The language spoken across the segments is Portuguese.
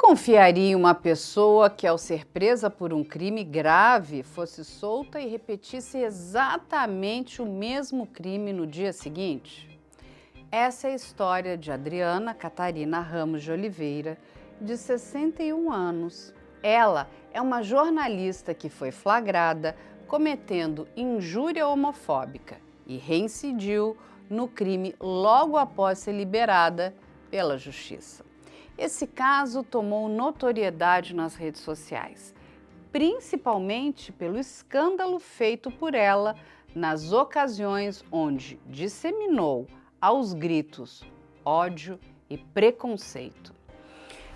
confiaria em uma pessoa que, ao ser presa por um crime grave, fosse solta e repetisse exatamente o mesmo crime no dia seguinte? Essa é a história de Adriana Catarina Ramos de Oliveira, de 61 anos. Ela é uma jornalista que foi flagrada cometendo injúria homofóbica e reincidiu no crime logo após ser liberada pela Justiça. Esse caso tomou notoriedade nas redes sociais, principalmente pelo escândalo feito por ela nas ocasiões onde disseminou aos gritos ódio e preconceito.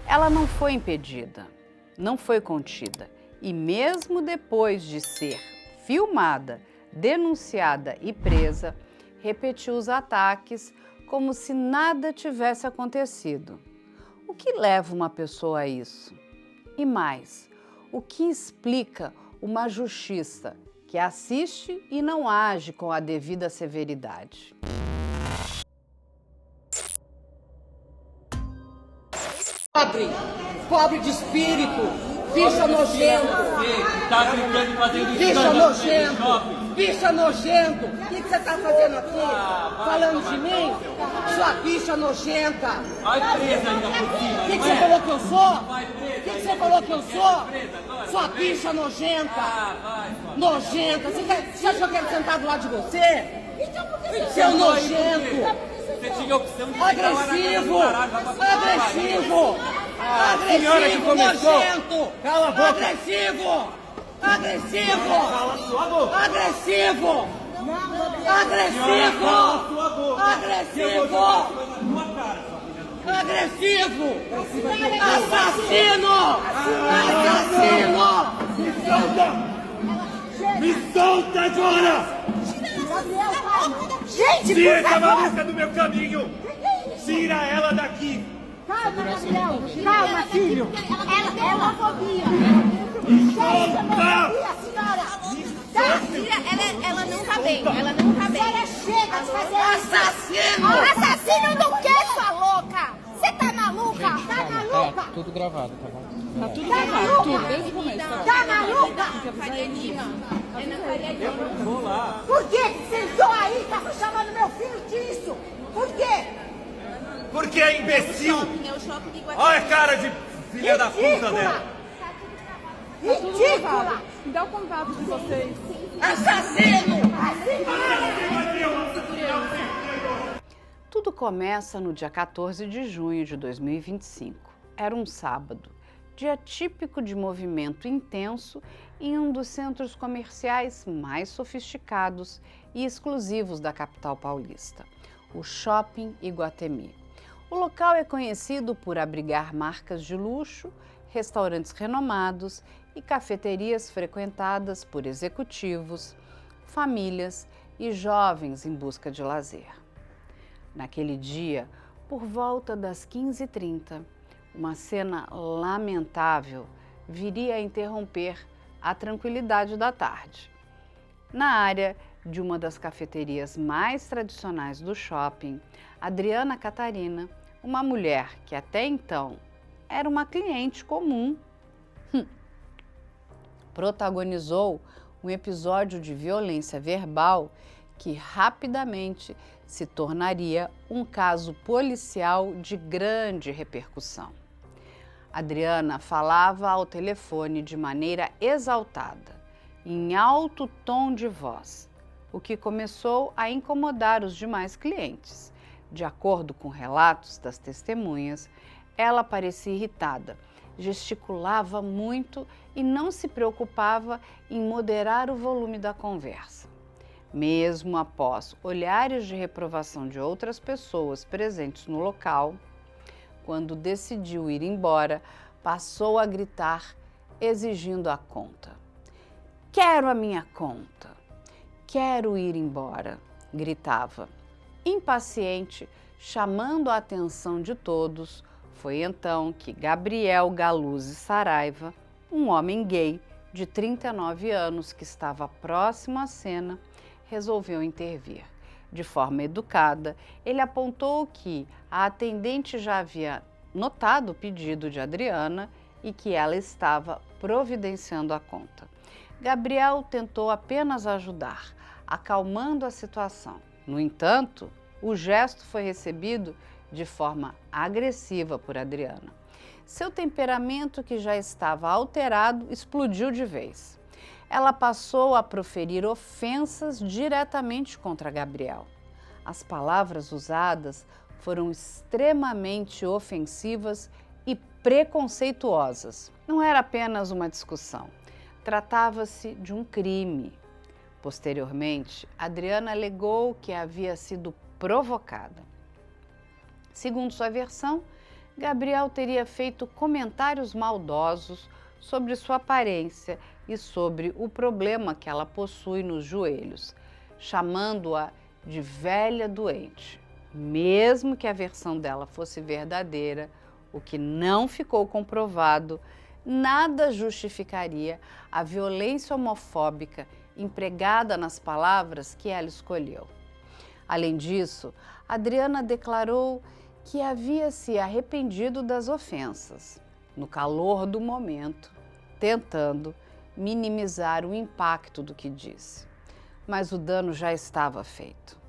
Ela não foi impedida, não foi contida e mesmo depois de ser filmada, denunciada e presa, repetiu os ataques como se nada tivesse acontecido. O que leva uma pessoa a isso? E mais, o que explica uma justiça que assiste e não age com a devida severidade? Pobre de espírito, bicha nojento. Tá brincando e fazendo Bicha nojento, bicha nojento. O que você tá fazendo aqui? Falando de mim? Sua bicha nojenta. Vai presa ainda por cima. O que você falou que eu sou? O que você falou que eu sou? Sua bicha nojenta. Nojenta. Você achou que era sentar do lado de você? Seu nojento. Você tinha opção de Agressivo! Agressivo! senhora que Agressivo, começou. nojento! Cala a boca. Agressivo! Agressivo! Cala sua boca. Agressivo! Agressivo! Cala sua boca. Agressivo! Agressivo! Agressivo! Assassino! Assassino! Me solta agora! Gente, Tira por essa favor! maluca do meu caminho! Tira ela daqui! Calma, Gabriel! Calma, filho! Ela é homofobia! Ela não tá bem, ela não tá bem. Agora chega de fazer isso! Assassino! Assassino do que, sua louca? Você tá maluca? Tá maluca? Tudo gravado, tá bom? Tá maluca? Desde o começo. Tá maluca? Faria Lima. É na Faria Lima. Vou lá! Por que que sentou aí? Tá chamando meu filho disso? Por quê? Porque é imbecil! É o shopping de Iguatemi. Olha a cara de filha da puta dela! Ridícula! Me dá o contato de vocês. Assassino! Tudo começa no dia 14 de junho de 2025. Era um sábado, dia típico de movimento intenso em um dos centros comerciais mais sofisticados e exclusivos da capital paulista, o Shopping Iguatemi. O local é conhecido por abrigar marcas de luxo, restaurantes renomados e cafeterias frequentadas por executivos, famílias e jovens em busca de lazer. Naquele dia, por volta das 15h30, uma cena lamentável viria a interromper a tranquilidade da tarde. Na área de uma das cafeterias mais tradicionais do shopping, Adriana Catarina, uma mulher que até então era uma cliente comum, protagonizou um episódio de violência verbal que rapidamente se tornaria um caso policial de grande repercussão. Adriana falava ao telefone de maneira exaltada, em alto tom de voz, o que começou a incomodar os demais clientes. De acordo com relatos das testemunhas, ela parecia irritada, gesticulava muito e não se preocupava em moderar o volume da conversa. Mesmo após olhares de reprovação de outras pessoas presentes no local, quando decidiu ir embora, passou a gritar, exigindo a conta. "Quero a minha conta! Quero ir embora!", gritava. Impaciente, chamando a atenção de todos, foi então que Gabriel Galuzzi Saraiva, um homem gay de 39 anos que estava próximo à cena, resolveu intervir. De forma educada, ele apontou que a atendente já havia notado o pedido de Adriana e que ela estava providenciando a conta. Gabriel tentou apenas ajudar, acalmando a situação. No entanto, o gesto foi recebido de forma agressiva por Adriana. Seu temperamento, que já estava alterado, explodiu de vez. Ela passou a proferir ofensas diretamente contra Gabriel. As palavras usadas foram extremamente ofensivas e preconceituosas. Não era apenas uma discussão, tratava-se de um crime. Posteriormente, Adriana alegou que havia sido provocada. Segundo sua versão, Gabriel teria feito comentários maldosos sobre sua aparência e sobre o problema que ela possui nos joelhos, chamando-a de velha doente. Mesmo que a versão dela fosse verdadeira, o que não ficou comprovado, nada justificaria a violência homofóbica empregada nas palavras que ela escolheu. Além disso, Adriana declarou que havia se arrependido das ofensas, no calor do momento, tentando minimizar o impacto do que disse. Mas o dano já estava feito.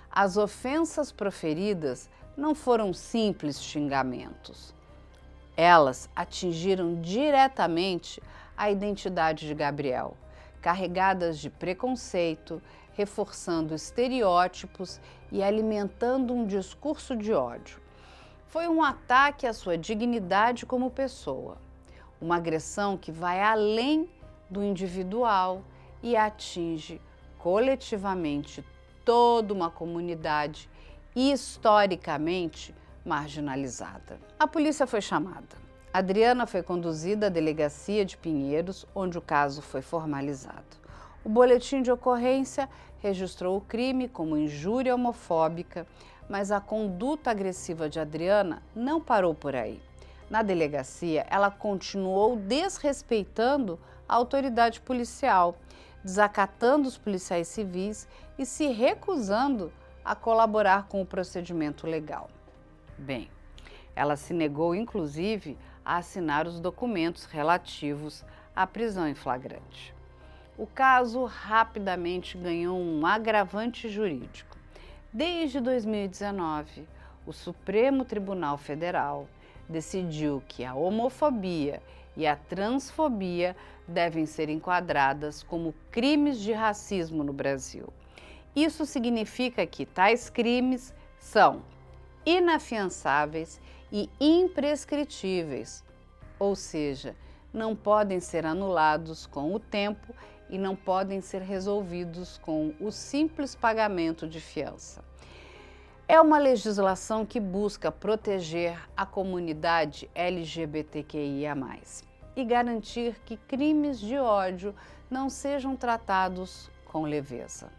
As ofensas proferidas não foram simples xingamentos. Elas atingiram diretamente a identidade de Gabriel, carregadas de preconceito, reforçando estereótipos e alimentando um discurso de ódio. Foi um ataque à sua dignidade como pessoa, uma agressão que vai além do individual e atinge coletivamente toda uma comunidade historicamente marginalizada. A polícia foi chamada. Adriana foi conduzida à delegacia de Pinheiros, onde o caso foi formalizado. O boletim de ocorrência registrou o crime como injúria homofóbica, mas a conduta agressiva de Adriana não parou por aí. Na delegacia, ela continuou desrespeitando a autoridade policial, desacatando os policiais civis e se recusando a colaborar com o procedimento legal. Bem, ela se negou, inclusive, a assinar os documentos relativos à prisão em flagrante. O caso rapidamente ganhou um agravante jurídico. Desde 2019, o Supremo Tribunal Federal decidiu que a homofobia e a transfobia devem ser enquadradas como crimes de racismo no Brasil. Isso significa que tais crimes são inafiançáveis e imprescritíveis, ou seja, não podem ser anulados com o tempo e não podem ser resolvidos com o simples pagamento de fiança. É uma legislação que busca proteger a comunidade LGBTQIA+, e garantir que crimes de ódio não sejam tratados com leveza.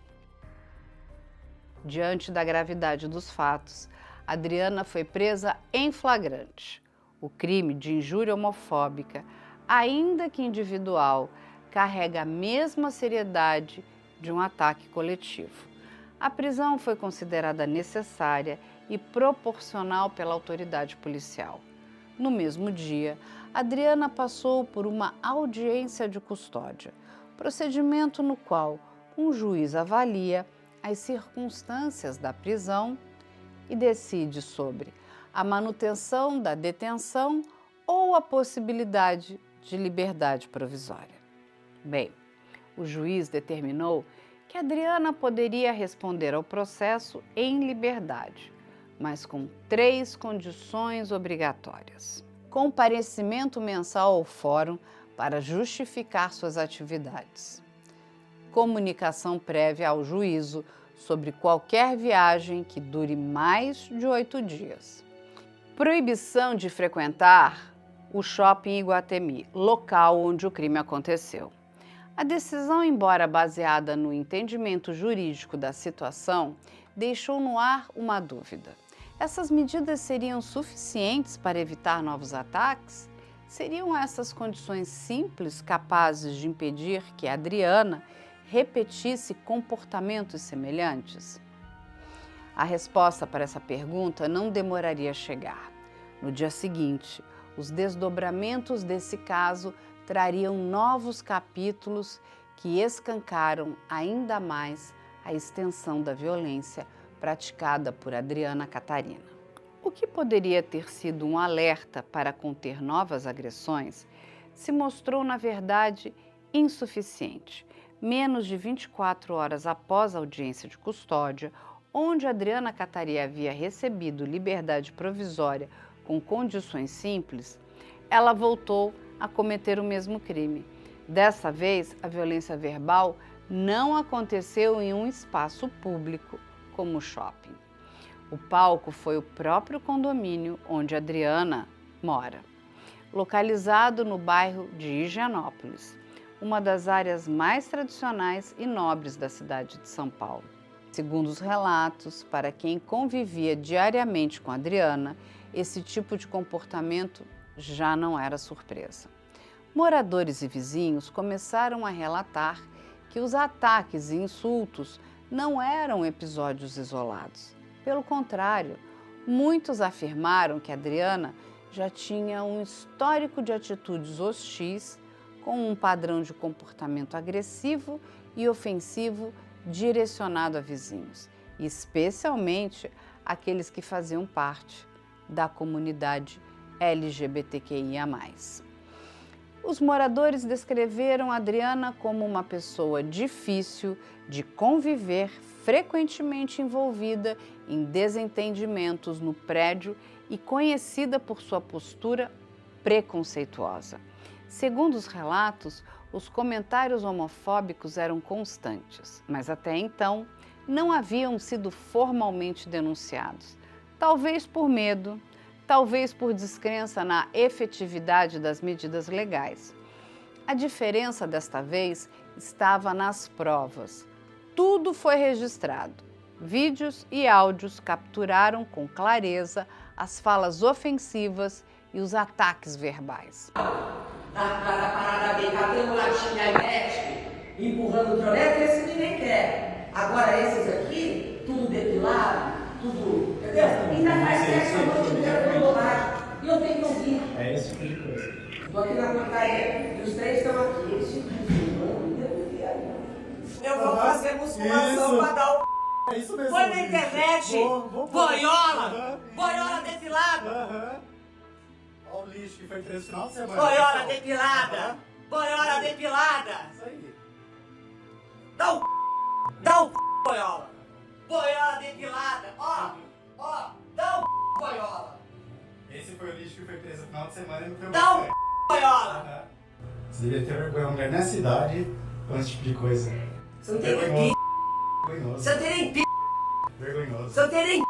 Diante da gravidade dos fatos, Adriana foi presa em flagrante. O crime de injúria homofóbica, ainda que individual, carrega a mesma seriedade de um ataque coletivo. A prisão foi considerada necessária e proporcional pela autoridade policial. No mesmo dia, Adriana passou por uma audiência de custódia, procedimento no qual um juiz avalia as circunstâncias da prisão e decide sobre a manutenção da detenção ou a possibilidade de liberdade provisória. Bem, o juiz determinou que Adriana poderia responder ao processo em liberdade, mas com 3 condições obrigatórias: comparecimento mensal ao fórum para justificar suas atividades, comunicação prévia ao juízo sobre qualquer viagem que dure mais de 8 dias, proibição de frequentar o shopping Iguatemi, local onde o crime aconteceu. A decisão, embora baseada no entendimento jurídico da situação, deixou no ar uma dúvida. Essas medidas seriam suficientes para evitar novos ataques? Seriam essas condições simples capazes de impedir que Adriana repetisse comportamentos semelhantes? A resposta para essa pergunta não demoraria a chegar. No dia seguinte, os desdobramentos desse caso trariam novos capítulos que escancaram ainda mais a extensão da violência praticada por Adriana Catarina. O que poderia ter sido um alerta para conter novas agressões se mostrou, na verdade, insuficiente. Menos de 24 horas após a audiência de custódia, onde Adriana Catarina havia recebido liberdade provisória com condições simples, ela voltou a cometer o mesmo crime. Dessa vez, a violência verbal não aconteceu em um espaço público, como o shopping. O palco foi o próprio condomínio onde Adriana mora, localizado no bairro de Higienópolis, uma das áreas mais tradicionais e nobres da cidade de São Paulo. Segundo os relatos, para quem convivia diariamente com Adriana, esse tipo de comportamento já não era surpresa. Moradores e vizinhos começaram a relatar que os ataques e insultos não eram episódios isolados. Pelo contrário, muitos afirmaram que Adriana já tinha um histórico de atitudes hostis, com um padrão de comportamento agressivo e ofensivo direcionado a vizinhos, especialmente aqueles que faziam parte da comunidade LGBTQIA+. Os moradores descreveram Adriana como uma pessoa difícil de conviver, frequentemente envolvida em desentendimentos no prédio e conhecida por sua postura preconceituosa. Segundo os relatos, os comentários homofóbicos eram constantes, mas até então não haviam sido formalmente denunciados. Talvez por medo, talvez por descrença na efetividade das medidas legais. A diferença desta vez estava nas provas. Tudo foi registrado. Vídeos e áudios capturaram com clareza as falas ofensivas e os ataques verbais. Da parada bem, catando latinha elétrica, empurrando o tronete, esse ninguém quer. Agora esses aqui, tudo depilado, tudo, entendeu? Ainda faz sexo a noite inteira pelo bobagem. E eu tenho que ouvir. É esse tipo de coisa. Estou aqui na portaria e os três estão aqui. Esse tipo de eu vou fazer musculação pra dar o É isso mesmo. Põe na internet! Boiola! Boiola depilada! Olha o lixo que foi preso no final de semana. Boiola depilada! Boiola depilada! Isso aí. Dá o boiola! Boiola depilada! Ó! Dá o boiola! Esse foi o lixo que foi preso no final de semana e não foi o Dá o boiola! Você devia ter vergonha, mulher nessa idade, com esse tipo de coisa. Você não tem nem p***! Vergonhoso. Você não tem nem p***! Vergonhoso. Você não tem nem p***!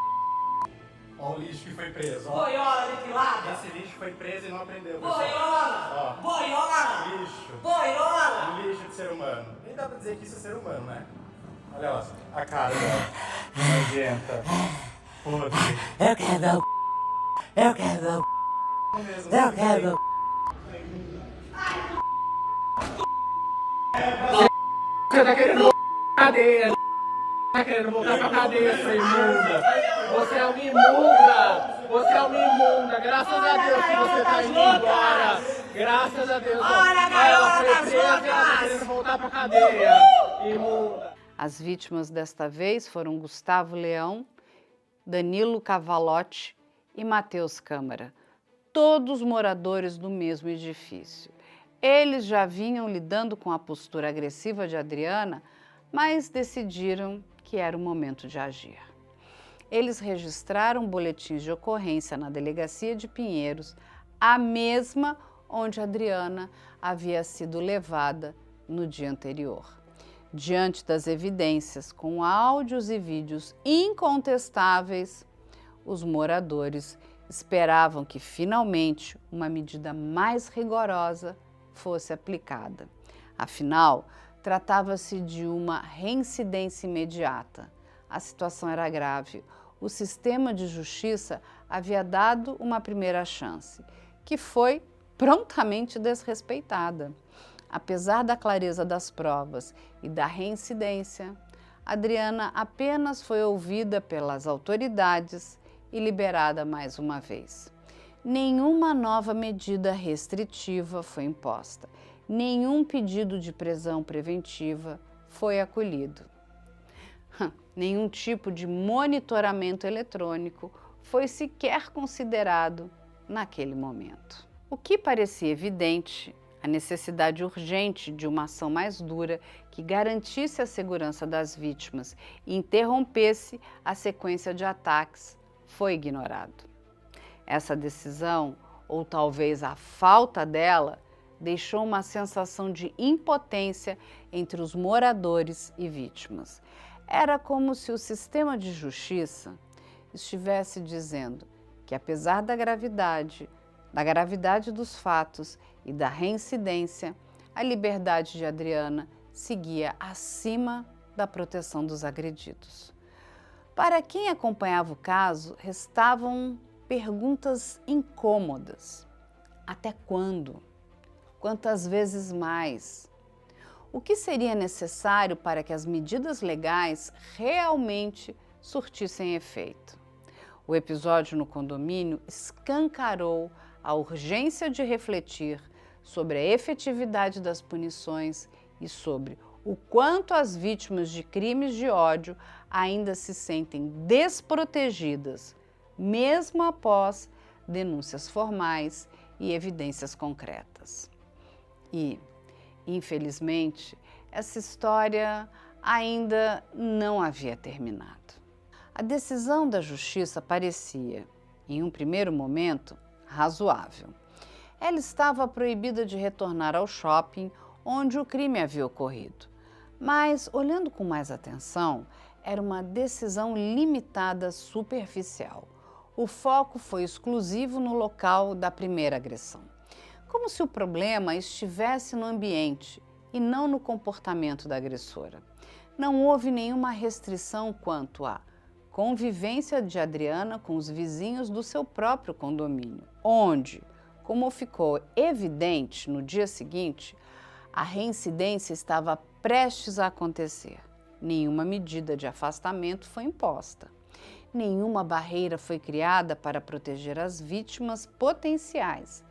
Olha o lixo que foi preso, ó. Boiola depilada! Esse lixo foi preso e não aprendeu. Boiola! Boiola! Lixo. Boiola! Um lixo de ser humano. Nem dá pra dizer que isso é ser humano, né? Olha lá, a cara dela. Nojenta. Podre. Eu quero ver o Eu quero ver o Eu quero ver o Você tá querendo voltar pra cadeia, tá querendo voltar pra cadeia, sua imunda. Você é uma imunda, você é uma imunda. Graças a Deus que você tá indo embora. Graças a Deus. Ela foi presa e ela tá querendo voltar pra cadeia, imunda. As vítimas desta vez foram Gustavo Leão, Danilo Cavalotti e Matheus Câmara, todos moradores do mesmo edifício. Eles já vinham lidando com a postura agressiva de Adriana, mas decidiram que era o momento de agir. Eles registraram boletins de ocorrência na delegacia de Pinheiros, a mesma onde Adriana havia sido levada no dia anterior. Diante das evidências, com áudios e vídeos incontestáveis, os moradores esperavam que finalmente uma medida mais rigorosa fosse aplicada. Afinal, tratava-se de uma reincidência imediata. A situação era grave. O sistema de justiça havia dado uma primeira chance, que foi prontamente desrespeitada. Apesar da clareza das provas e da reincidência, Adriana apenas foi ouvida pelas autoridades e liberada mais uma vez. nenhuma nova medida restritiva foi imposta, nenhum pedido de prisão preventiva foi acolhido. Nenhum tipo de monitoramento eletrônico foi sequer considerado naquele momento. O que parecia evidente, a necessidade urgente de uma ação mais dura que garantisse a segurança das vítimas e interrompesse a sequência de ataques, foi ignorado. Essa decisão, ou talvez a falta dela, deixou uma sensação de impotência entre os moradores e vítimas. Era como se o sistema de justiça estivesse dizendo que, apesar da gravidade dos fatos e da reincidência, a liberdade de Adriana seguia acima da proteção dos agredidos. Para quem acompanhava o caso, restavam perguntas incômodas. Até quando? Quantas vezes mais? O que seria necessário para que as medidas legais realmente surtissem efeito? O episódio no condomínio escancarou a urgência de refletir sobre a efetividade das punições e sobre o quanto as vítimas de crimes de ódio ainda se sentem desprotegidas, mesmo após denúncias formais e evidências concretas. E, infelizmente, essa história ainda não havia terminado. A decisão da justiça parecia, em um primeiro momento, razoável. Ela estava proibida de retornar ao shopping onde o crime havia ocorrido. Mas, olhando com mais atenção, era uma decisão limitada superficial. O foco foi exclusivo no local da primeira agressão. Como se o problema estivesse no ambiente e não no comportamento da agressora. Não houve nenhuma restrição quanto à convivência de Adriana com os vizinhos do seu próprio condomínio, onde, como ficou evidente no dia seguinte, a reincidência estava prestes a acontecer. Nenhuma medida de afastamento foi imposta. Nenhuma barreira foi criada para proteger as vítimas potenciais,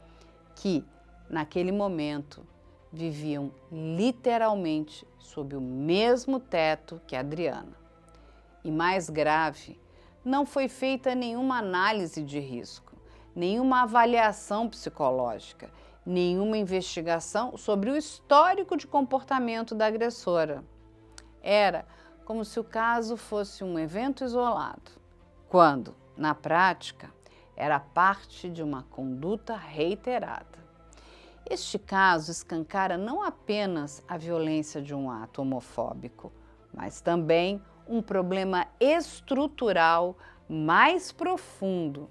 que, naquele momento, viviam literalmente sob o mesmo teto que Adriana. E mais grave, não foi feita nenhuma análise de risco, nenhuma avaliação psicológica, nenhuma investigação sobre o histórico de comportamento da agressora. Era como se o caso fosse um evento isolado, quando, na prática, era parte de uma conduta reiterada. Este caso escancara não apenas a violência de um ato homofóbico, mas também um problema estrutural mais profundo.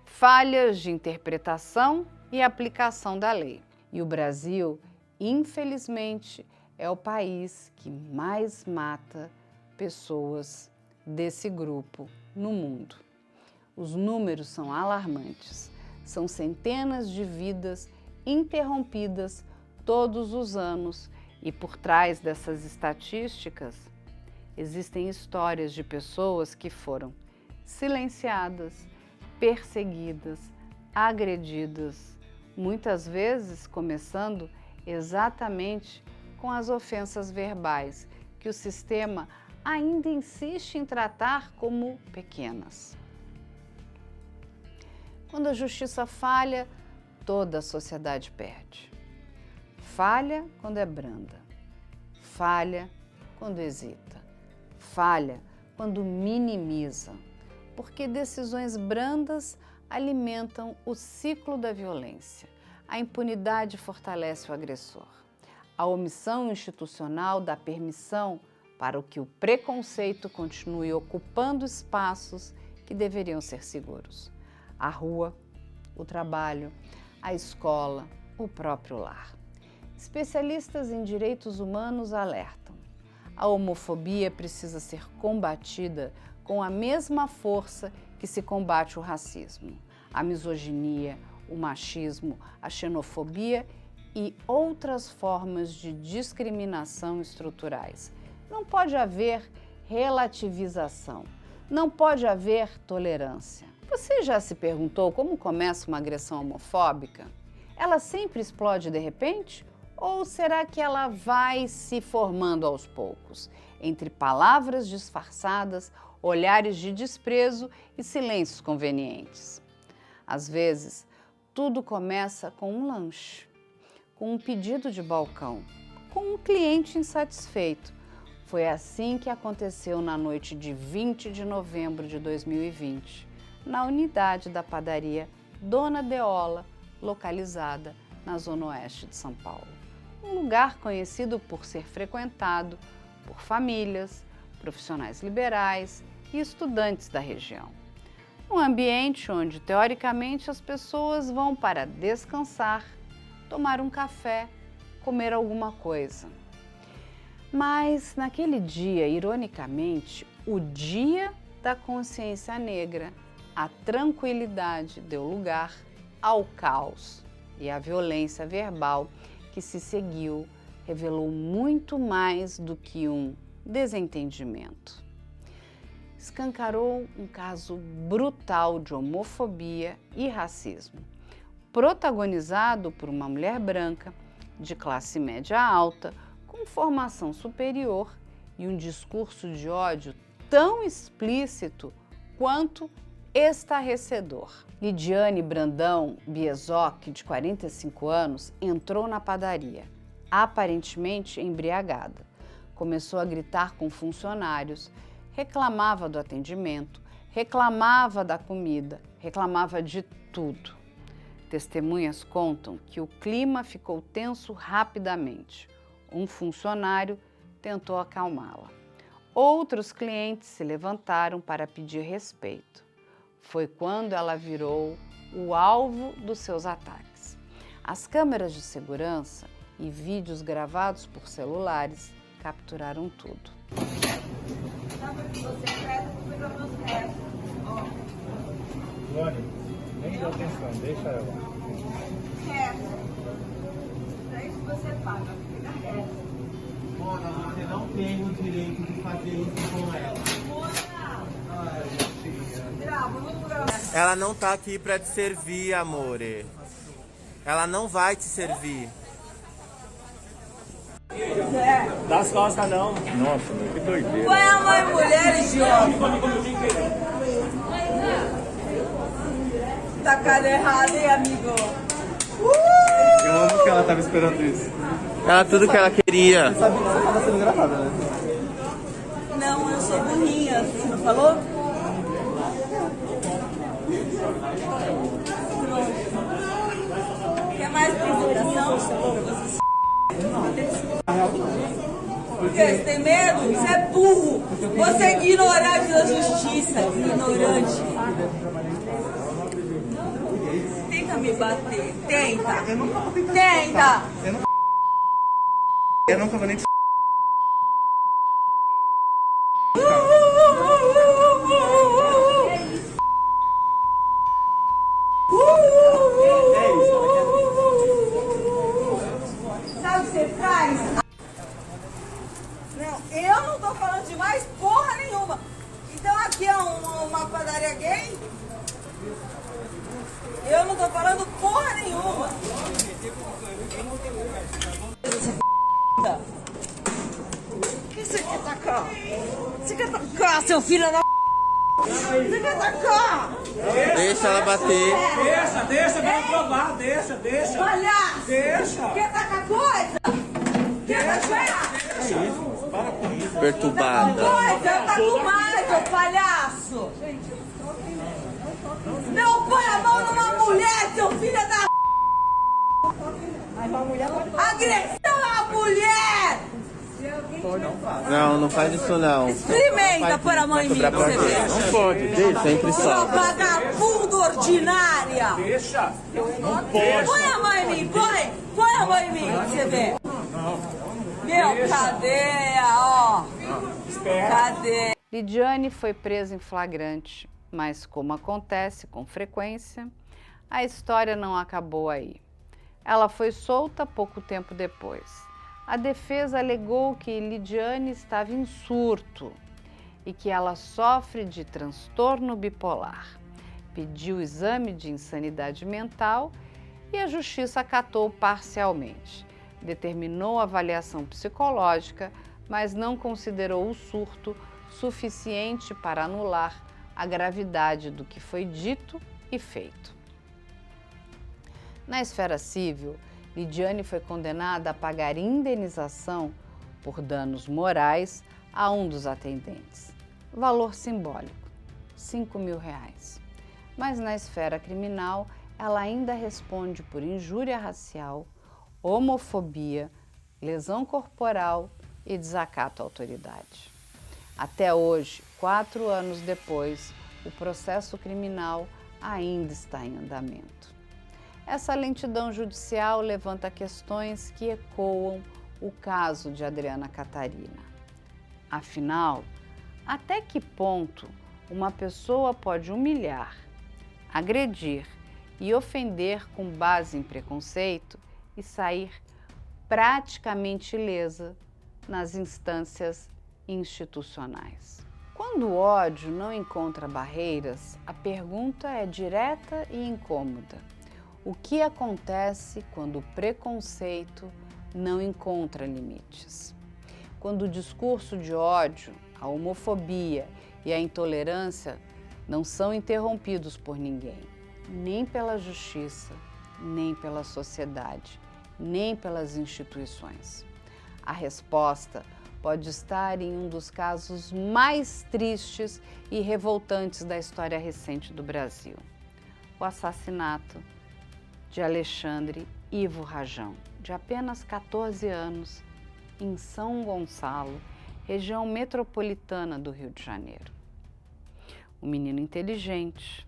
Falhas de interpretação e aplicação da lei. E o Brasil, infelizmente, é o país que mais mata pessoas desse grupo no mundo. Os números são alarmantes. São centenas de vidas interrompidas todos os anos e por trás dessas estatísticas existem histórias de pessoas que foram silenciadas, perseguidas, agredidas, muitas vezes começando exatamente com as ofensas verbais, que o sistema ainda insiste em tratar como pequenas. Quando a justiça falha, toda a sociedade perde. Falha quando é branda, falha quando hesita, falha quando minimiza, porque decisões brandas alimentam o ciclo da violência. A impunidade fortalece o agressor. A omissão institucional dá permissão para que o preconceito continue ocupando espaços que deveriam ser seguros. A rua, o trabalho, a escola, o próprio lar. Especialistas em direitos humanos alertam: a homofobia precisa ser combatida com a mesma força que se combate o racismo, a misoginia, o machismo, a xenofobia e outras formas de discriminação estruturais. Não pode haver relativização, não pode haver tolerância. Você já se perguntou como começa uma agressão homofóbica? Ela sempre explode de repente? Ou será que ela vai se formando aos poucos, entre palavras disfarçadas, olhares de desprezo e silêncios convenientes? Às vezes, tudo começa com um lanche, com um pedido de balcão, com um cliente insatisfeito. Foi assim que aconteceu na noite de 20 de novembro de 2020, na unidade da padaria Dona Deola, localizada na zona oeste de São Paulo. Um lugar conhecido por ser frequentado por famílias, profissionais liberais e estudantes da região. Um ambiente onde, teoricamente, as pessoas vão para descansar, tomar um café, comer alguma coisa. Mas, naquele dia, ironicamente, o Dia da Consciência Negra, a tranquilidade deu lugar ao caos e a violência verbal que se seguiu revelou muito mais do que um desentendimento. Escancarou um caso brutal de homofobia e racismo, protagonizado por uma mulher branca de classe média alta, com formação superior e um discurso de ódio tão explícito quanto estarrecedor. Lidiane Brandão Biezoc, de 45 anos, entrou na padaria, aparentemente embriagada. Começou a gritar com funcionários, reclamava do atendimento, reclamava da comida, reclamava de tudo. Testemunhas contam que o clima ficou tenso rapidamente. Um funcionário tentou acalmá-la. Outros clientes se levantaram para pedir respeito. Foi quando ela virou o alvo dos seus ataques. As câmeras de segurança e vídeos gravados por celulares capturaram tudo. Lone, nem dá atenção, deixa ela. É isso que você paga. Mona, você não tem o direito de fazer isso com ela. Ela não tá aqui pra te servir, amore. Ela não vai te servir. Dá as costas não. Nossa, que doideira. Põe a mãe mulher, idiota. Tá cara errada, hein, amigo? Eu amo que ela tava esperando isso. Ela tudo que ela queria. Você sabe que você tava sendo gravada, né? Não, eu sou burrinha, você não falou? Quer mais apresentação? Por quê? Você tem medo? Você é burro! Você é ignorante da justiça, ignorante. Tenta me bater, tenta! Tenta! Eu nunca vou nem te... Sabe o que você faz? Não, eu não tô falando de mais porra nenhuma. Então aqui é uma padaria gay? Eu não tô falando porra nenhuma. O que você quer tacar? Você quer tacar, seu filho da... Você quer tacar? Deixa ela bater. Deixa pra provar, deixa. Palhaço! Deixa. Quer tacar coisa? Quer tacar? Perturbada. Coisa, eu taco mais, seu palhaço! Não põe a mão numa mulher, seu filho da... Agressão à mulher! Não, não faz isso não. Experimenta pôr a mão em mim pra você ver. Não pode, deixa, entre Sua só. vagabunda ordinária! Deixa. Não pode. Põe a mão em mim, põe a mão em mim pra você ver. Meu, cadeia, ó. Cadeia. Lidiane foi presa em flagrante, mas como acontece com frequência, a história não acabou aí. Ela foi solta pouco tempo depois. A defesa alegou que Lidiane estava em surto e que ela sofre de transtorno bipolar. pediu exame de insanidade mental e a justiça acatou parcialmente. Determinou avaliação psicológica, mas não considerou o surto suficiente para anular a gravidade do que foi dito e feito. Na esfera civil, Lidiane foi condenada a pagar indenização por danos morais a um dos atendentes. Valor simbólico, R$5.000. Mas na esfera criminal, ela ainda responde por injúria racial, homofobia, lesão corporal e desacato à autoridade. Até hoje, 4 anos depois, o processo criminal ainda está em andamento. Essa lentidão judicial levanta questões que ecoam o caso de Adriana Catarina. Afinal, até que ponto uma pessoa pode humilhar, agredir e ofender com base em preconceito e sair praticamente ilesa nas instâncias institucionais? Quando o ódio não encontra barreiras, a pergunta é direta e incômoda. O que acontece quando o preconceito não encontra limites? Quando o discurso de ódio, a homofobia e a intolerância não são interrompidos por ninguém, nem pela justiça, nem pela sociedade, nem pelas instituições. A resposta pode estar em um dos casos mais tristes e revoltantes da história recente do Brasil: o assassinato de Alexandre Ivo Rajão, de apenas 14 anos, em São Gonçalo, região metropolitana do Rio de Janeiro. Um menino inteligente,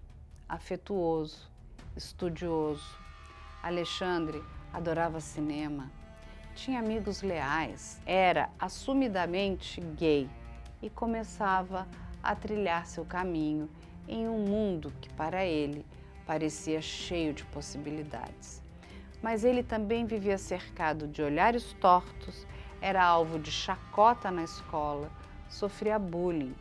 afetuoso, estudioso. Alexandre adorava cinema, tinha amigos leais, era assumidamente gay e começava a trilhar seu caminho em um mundo que, para ele, parecia cheio de possibilidades. Mas ele também vivia cercado de olhares tortos, era alvo de chacota na escola, sofria bullying,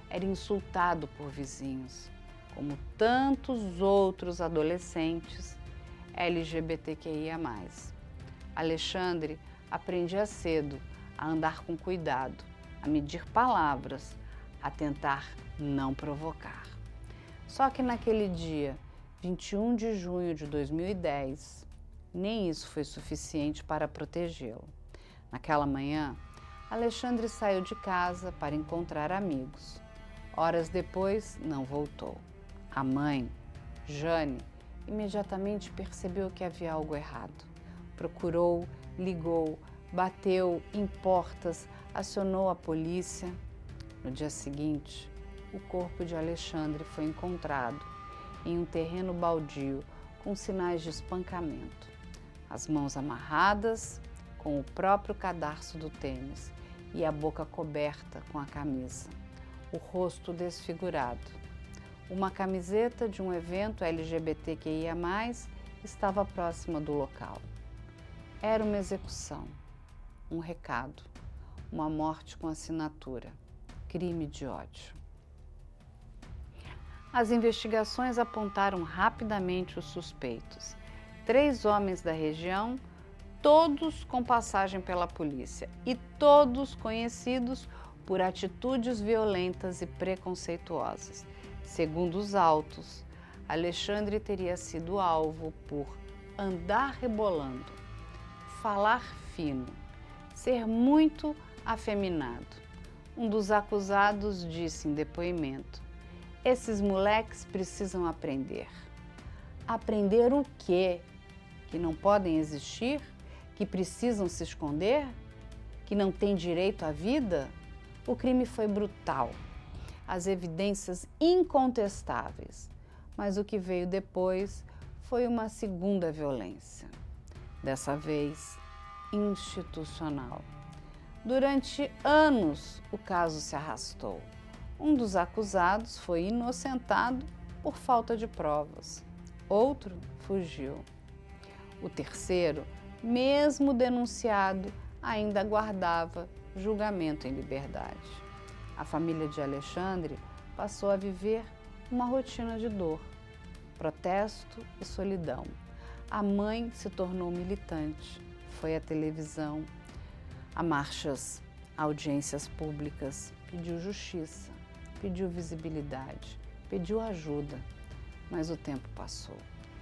era insultado por vizinhos, como tantos outros adolescentes LGBTQIA+. Alexandre aprendia cedo a andar com cuidado, a medir palavras, a tentar não provocar. Só que naquele dia, 21 de junho de 2010, nem isso foi suficiente para protegê-lo. Naquela manhã, Alexandre saiu de casa para encontrar amigos. Horas depois, não voltou. A mãe, Jane, imediatamente percebeu que havia algo errado. Procurou, ligou, bateu em portas, acionou a polícia. No dia seguinte, o corpo de Alexandre foi encontrado em um terreno baldio com sinais de espancamento. As mãos amarradas com o próprio cadarço do tênis e a boca coberta com a camisa. O rosto desfigurado. Uma camiseta de um evento LGBTQIA+, estava próxima do local. Era uma execução, um recado, uma morte com assinatura, crime de ódio. As investigações apontaram rapidamente os suspeitos. 3 homens da região, todos com passagem pela polícia e todos conhecidos por atitudes violentas e preconceituosas. Segundo os autos, Alexandre teria sido alvo por andar rebolando, falar fino, ser muito afeminado. Um dos acusados disse em depoimento: "Esses moleques precisam aprender." Aprender o quê? Que não podem existir? Que precisam se esconder? Que não têm direito à vida? O crime foi brutal. As evidências incontestáveis. Mas o que veio depois foi uma segunda violência. Dessa vez, institucional. Durante anos, o caso se arrastou. Um dos acusados foi inocentado por falta de provas. Outro fugiu. O terceiro, mesmo denunciado, ainda aguardava julgamento em liberdade. A família de Alexandre passou a viver uma rotina de dor, protesto e solidão. A mãe se tornou militante, foi à televisão, a marchas, audiências públicas, pediu justiça, pediu visibilidade, pediu ajuda, mas o tempo passou.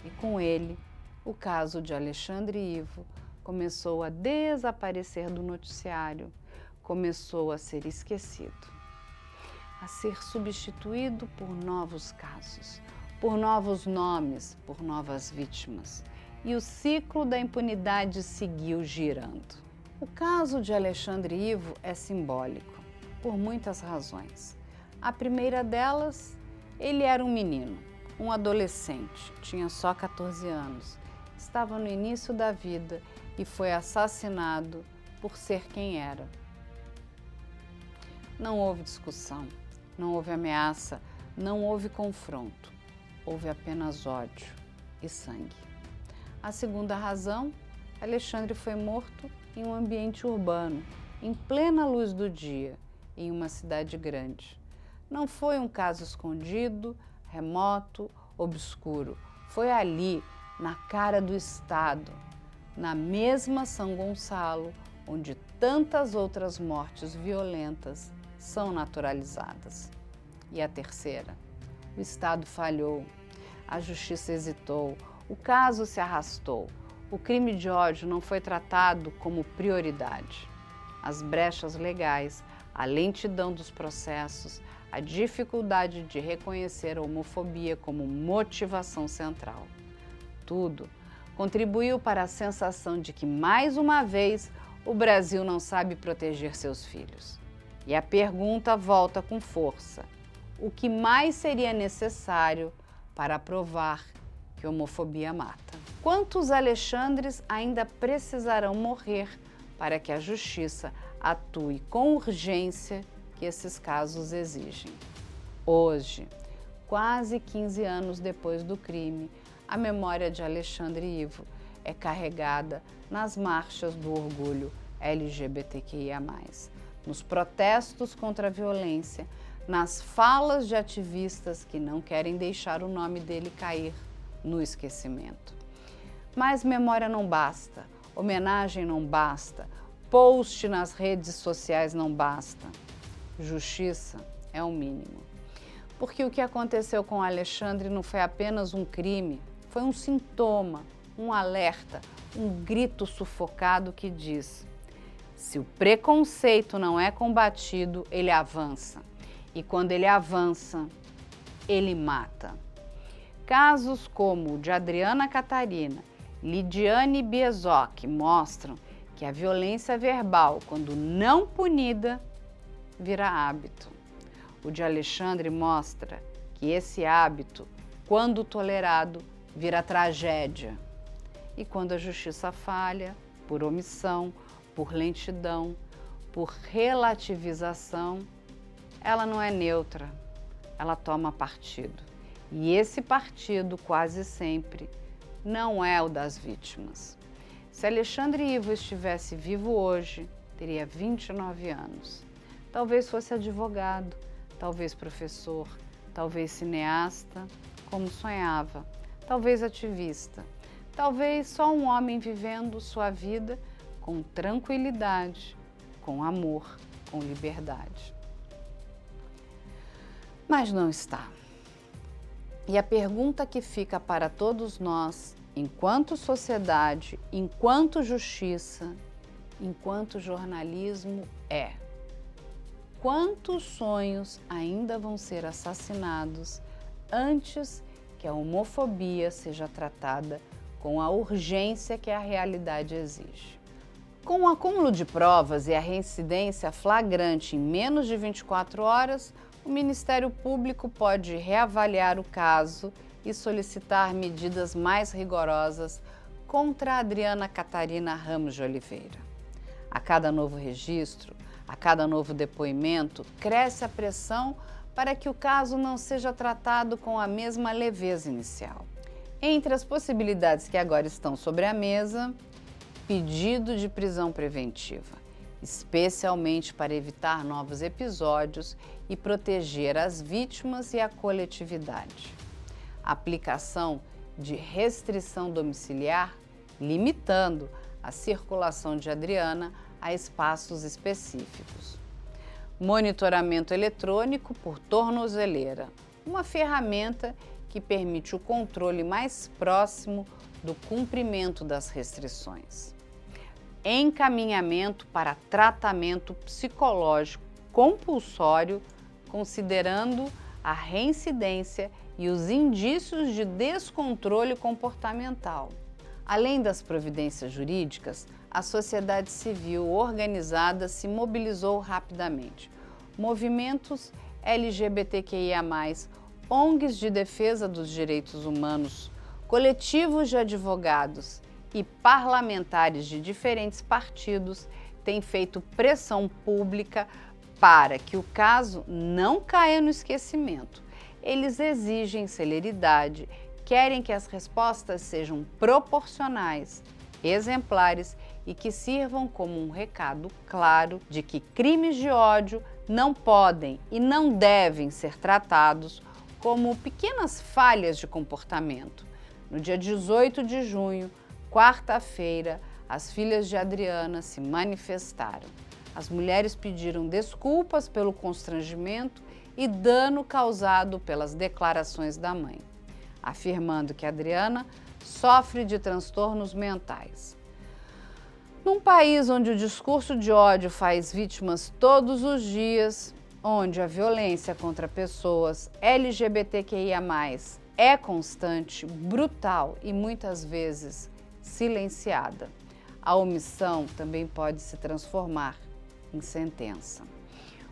E com ele, o caso de Alexandre Ivo começou a desaparecer do noticiário, começou a ser esquecido, a ser substituído por novos casos, por novos nomes, por novas vítimas. E o ciclo da impunidade seguiu girando. O caso de Alexandre Ivo é simbólico, por muitas razões. A primeira delas, ele era um menino, um adolescente, tinha só 14 anos, estava no início da vida e foi assassinado por ser quem era. Não houve discussão, não houve ameaça, não houve confronto, houve apenas ódio e sangue. A segunda razão, Alexandre foi morto em um ambiente urbano, em plena luz do dia, em uma cidade grande. Não foi um caso escondido, remoto, obscuro. Foi ali, na cara do Estado, na mesma São Gonçalo, onde tantas outras mortes violentas são naturalizadas. E a terceira, o Estado falhou, a justiça hesitou, o caso se arrastou, o crime de ódio não foi tratado como prioridade. As brechas legais, a lentidão dos processos, a dificuldade de reconhecer a homofobia como motivação central. Tudo contribuiu para a sensação de que, mais uma vez, o Brasil não sabe proteger seus filhos. E a pergunta volta com força: o que mais seria necessário para provar que a homofobia mata? Quantos Alexandres ainda precisarão morrer para que a justiça atue com urgência que esses casos exigem? Hoje, quase 15 anos depois do crime, a memória de Alexandre Ivo é carregada nas marchas do orgulho LGBTQIA+, nos protestos contra a violência, nas falas de ativistas que não querem deixar o nome dele cair no esquecimento. Mas memória não basta, homenagem não basta, post nas redes sociais não basta. Justiça é o mínimo. Porque o que aconteceu com Alexandre não foi apenas um crime, foi um sintoma, um alerta, um grito sufocado que diz: se o preconceito não é combatido, ele avança. E quando ele avança, ele mata. Casos como o de Adriana Catarina, Lidiane Biezoc mostram que a violência verbal, quando não punida, vira hábito. O de Alexandre mostra que esse hábito, quando tolerado, vira tragédia. E quando a justiça falha, por omissão, por lentidão, por relativização, ela não é neutra, ela toma partido. E esse partido, quase sempre, não é o das vítimas. Se Alexandre Ivo estivesse vivo hoje, teria 29 anos. Talvez fosse advogado, talvez professor, talvez cineasta, como sonhava, talvez ativista, talvez só um homem vivendo sua vida com tranquilidade, com amor, com liberdade. Mas não está. E a pergunta que fica para todos nós, enquanto sociedade, enquanto justiça, enquanto jornalismo, é: quantos sonhos ainda vão ser assassinados antes que a homofobia seja tratada com a urgência que a realidade exige? Com o acúmulo de provas e a reincidência flagrante em menos de 24 horas, o Ministério Público pode reavaliar o caso e solicitar medidas mais rigorosas contra a Adriana Catarina Ramos de Oliveira. A cada novo registro, a cada novo depoimento, cresce a pressão para que o caso não seja tratado com a mesma leveza inicial. Entre as possibilidades que agora estão sobre a mesa, pedido de prisão preventiva, especialmente para evitar novos episódios e proteger as vítimas e a coletividade. aplicação de restrição domiciliar, limitando a circulação de Adriana a espaços específicos. Monitoramento eletrônico por tornozeleira, uma ferramenta que permite o controle mais próximo do cumprimento das restrições. Encaminhamento para tratamento psicológico compulsório, considerando a reincidência e os indícios de descontrole comportamental. Além das providências jurídicas, a sociedade civil organizada se mobilizou rapidamente. Movimentos LGBTQIA+, ONGs de defesa dos direitos humanos, coletivos de advogados e parlamentares de diferentes partidos têm feito pressão pública para que o caso não caia no esquecimento. Eles exigem celeridade, querem que as respostas sejam proporcionais, exemplares e que sirvam como um recado claro de que crimes de ódio não podem e não devem ser tratados como pequenas falhas de comportamento. No dia 18 de junho, quarta-feira, as filhas de Adriana se manifestaram. As mulheres pediram desculpas pelo constrangimento e dano causado pelas declarações da mãe, afirmando que Adriana sofre de transtornos mentais. Num país onde o discurso de ódio faz vítimas todos os dias, onde a violência contra pessoas LGBTQIA+, é constante, brutal e muitas vezes silenciada, a omissão também pode se transformar em sentença.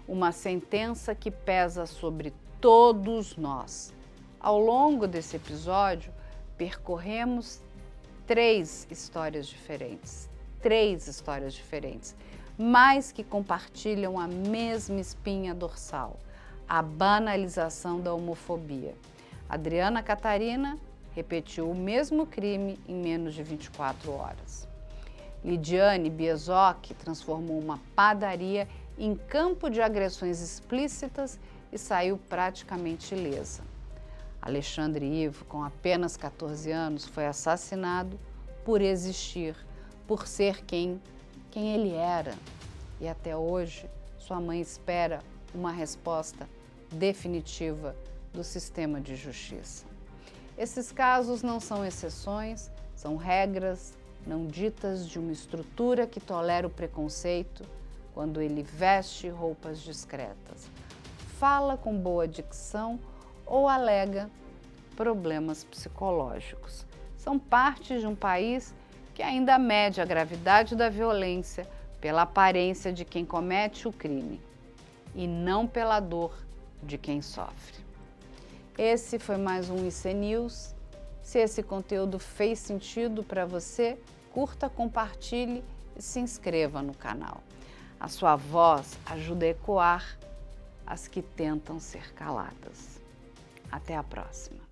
Uma sentença que pesa sobre todos nós. Ao longo desse episódio, percorremos três histórias diferentes, mas que compartilham a mesma espinha dorsal, a banalização da homofobia. Adriana Catarina repetiu o mesmo crime em menos de 24 horas. Lidiane Biesocchi transformou uma padaria em campo de agressões explícitas e saiu praticamente ilesa. Alexandre Ivo, com apenas 14 anos, foi assassinado por existir, por ser quem ele era. E até hoje, sua mãe espera uma resposta definitiva do sistema de justiça. Esses casos não são exceções, são regras não ditas de uma estrutura que tolera o preconceito quando ele veste roupas discretas, fala com boa dicção ou alega problemas psicológicos. São parte de um país que ainda mede a gravidade da violência pela aparência de quem comete o crime e não pela dor de quem sofre. Esse foi mais um IC News. Se esse conteúdo fez sentido para você, curta, compartilhe e se inscreva no canal. A sua voz ajuda a ecoar as que tentam ser caladas. Até a próxima.